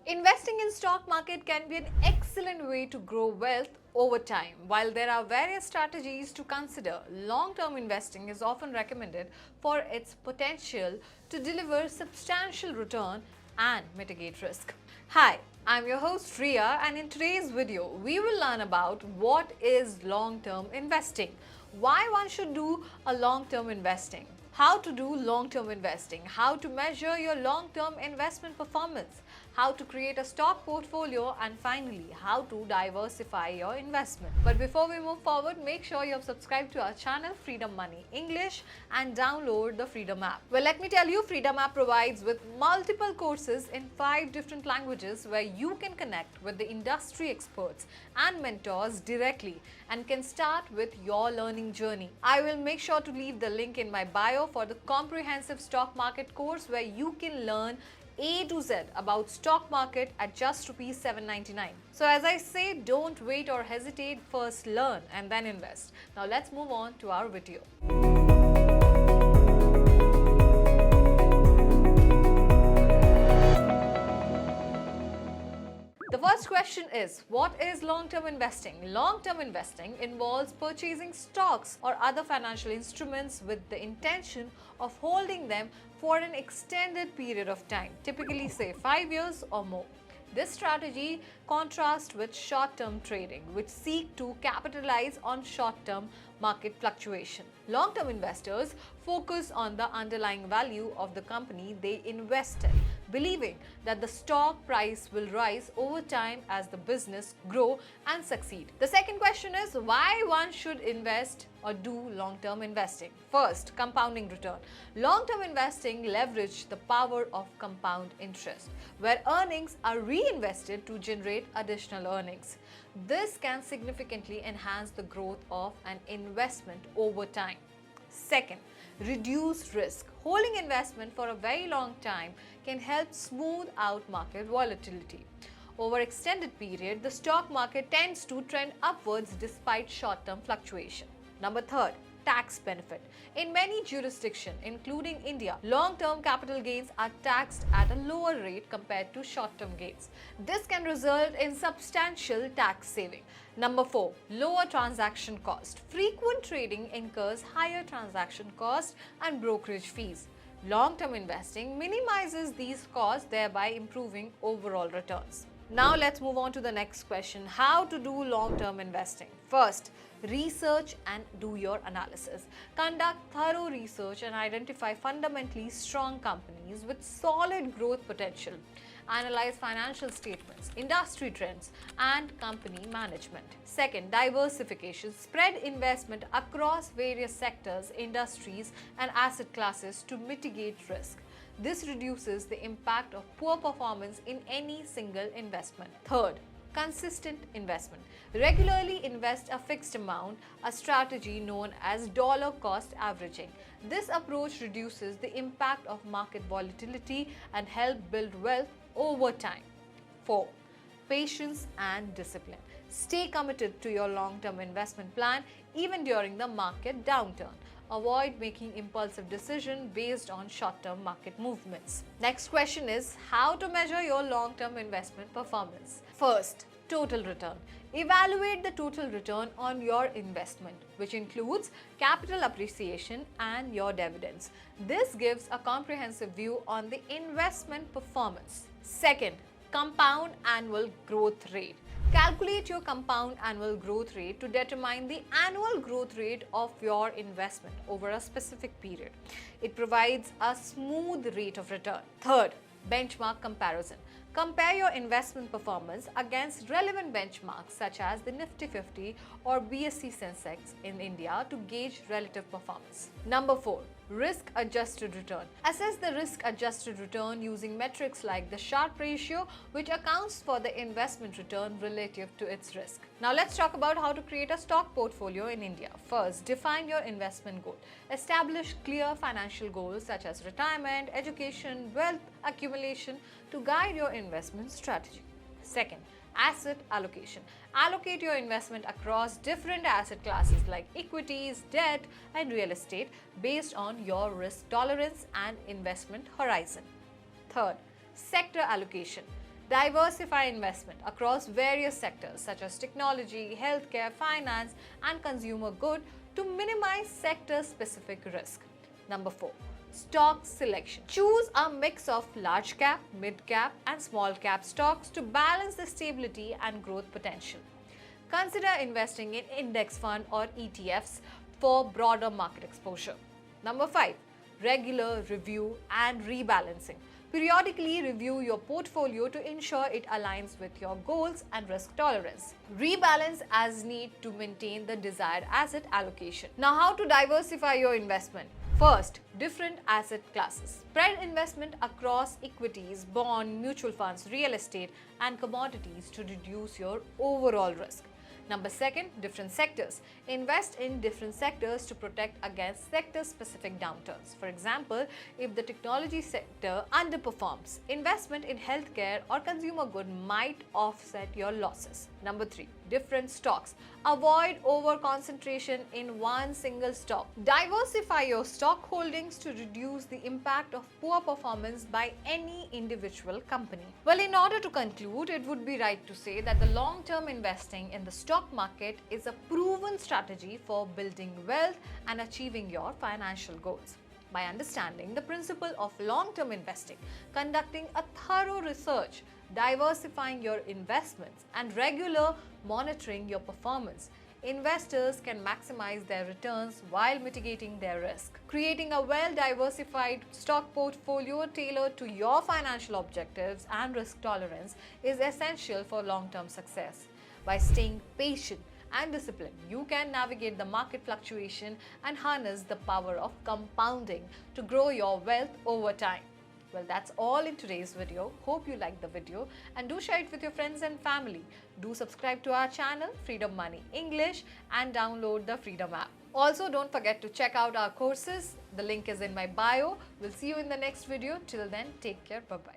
Investing in stock market can be an excellent way to grow wealth over time. While there are various strategies to consider, long-term investing is often recommended for its potential to deliver substantial return and mitigate risk. Hi, I'm your host Riya, and in today's video we will learn about what is long-term investing, why one should do a long-term investing, how to do long-term investing, how to measure your long-term investment performance, how to create a stock portfolio, and finally, how to diversify your investment. But before we move forward, make sure you have subscribed to our channel Freedom Money English and download the Freedom app. Well, let me tell you, Freedom app provides with multiple courses in 5 different languages where you can connect with the industry experts and mentors directly and can start with your learning journey. I will make sure to leave the link in my bio for the comprehensive stock market course where you can learn A to Z about stock market at just rupees 799. So as I say, don't wait or hesitate, first learn and then invest. Now let's move on to our video. The first question is, what is long-term investing? Long-term investing involves purchasing stocks or other financial instruments with the intention of holding them for an extended period of time, typically say 5 years or more. This strategy contrasts with short-term trading, which seek to capitalize on short-term market fluctuation. Long-term investors focus on the underlying value of the company they invest in, believing that the stock price will rise over time as the business grow and succeed. The second question is why one should invest or do long-term investing. First, compounding return. Long-term investing leverage the power of compound interest, where earnings are reinvested to generate additional earnings. This can significantly enhance the growth of an investment over time. Second, reduce risk. Holding investment for a very long time can help smooth out market volatility. Over extended period, the stock market tends to trend upwards despite short-term fluctuation. Number third, tax benefit. In many jurisdictions, including India, long-term capital gains are taxed at a lower rate compared to short-term gains. This can result in substantial tax saving. Number 4, lower transaction cost. Frequent trading incurs higher transaction costs and brokerage fees. Long-term investing minimizes these costs, thereby improving overall returns. Now let's move on to the next question, how to do long-term investing. First, research and do your analysis. Conduct thorough research and identify fundamentally strong companies with solid growth potential. Analyze financial statements, industry trends, and company management. Second, diversification. Spread investment across various sectors, industries, and asset classes to mitigate risk. This reduces the impact of poor performance in any single investment. Third, consistent investment. Regularly invest a fixed amount, a strategy known as dollar cost averaging. This approach reduces the impact of market volatility and help build wealth over time. 4. Patience and discipline. Stay committed to your long-term investment plan even during the market downturn. Avoid making impulsive decisions based on short-term market movements. Next question is how to measure your long-term investment performance. First, total return. Evaluate the total return on your investment, which includes capital appreciation and your dividends. This gives a comprehensive view on the investment performance. Second, compound annual growth rate. Calculate your compound annual growth rate to determine the annual growth rate of your investment over a specific period. It provides a smooth rate of return. Third, benchmark comparison. Compare your investment performance against relevant benchmarks such as the Nifty 50 or BSE Sensex in India to gauge relative performance. Number 4, risk-adjusted return. Assess the risk-adjusted return using metrics like the Sharpe ratio, which accounts for the investment return relative to its risk. Now let's talk about how to create a stock portfolio in India. First, define your investment goal. Establish clear financial goals such as retirement, education, wealth accumulation to guide your investment strategy. Second, asset allocation. Allocate your investment across different asset classes like equities, debt, and real estate based on your risk tolerance and investment horizon. Third, sector allocation. Diversify investment across various sectors such as technology, healthcare, finance, and consumer good to minimize sector-specific risk. Number 4. Stock selection. Choose a mix of large cap, mid cap, and small cap stocks to balance the stability and growth potential. Consider investing in index fund or ETFs for broader market exposure. Number 5. Regular review and rebalancing. Periodically review your portfolio to ensure it aligns with your goals and risk tolerance. Rebalance as need to maintain the desired asset allocation. Now, how to diversify your investment? First, different asset classes. Spread investment across equities, bond, mutual funds, real estate, and commodities to reduce your overall risk. Number 2, different sectors. Invest in different sectors to protect against sector-specific downturns. For example, if the technology sector underperforms, investment in healthcare or consumer good might offset your losses. Number 3, different stocks. Avoid over-concentration in one single stock. Diversify your stock holdings to reduce the impact of poor performance by any individual company. Well, in order to conclude, it would be right to say that the long-term investing in the stock market is a proven strategy for building wealth and achieving your financial goals. By understanding the principle of long-term investing, conducting a thorough research, diversifying your investments, and regular monitoring your performance, investors can maximize their returns while mitigating their risk. Creating a well-diversified stock portfolio tailored to your financial objectives and risk tolerance is essential for long-term success. By staying patient and disciplined, you can navigate the market fluctuation and harness the power of compounding to grow your wealth over time. Well, that's all in today's video. Hope you liked the video and do share it with your friends and family. Do subscribe to our channel Freedom Money English and download the Freedom app. Also, don't forget to check out our courses. The link is in my bio. We'll see you in the next video. Till then, take care. Bye-bye.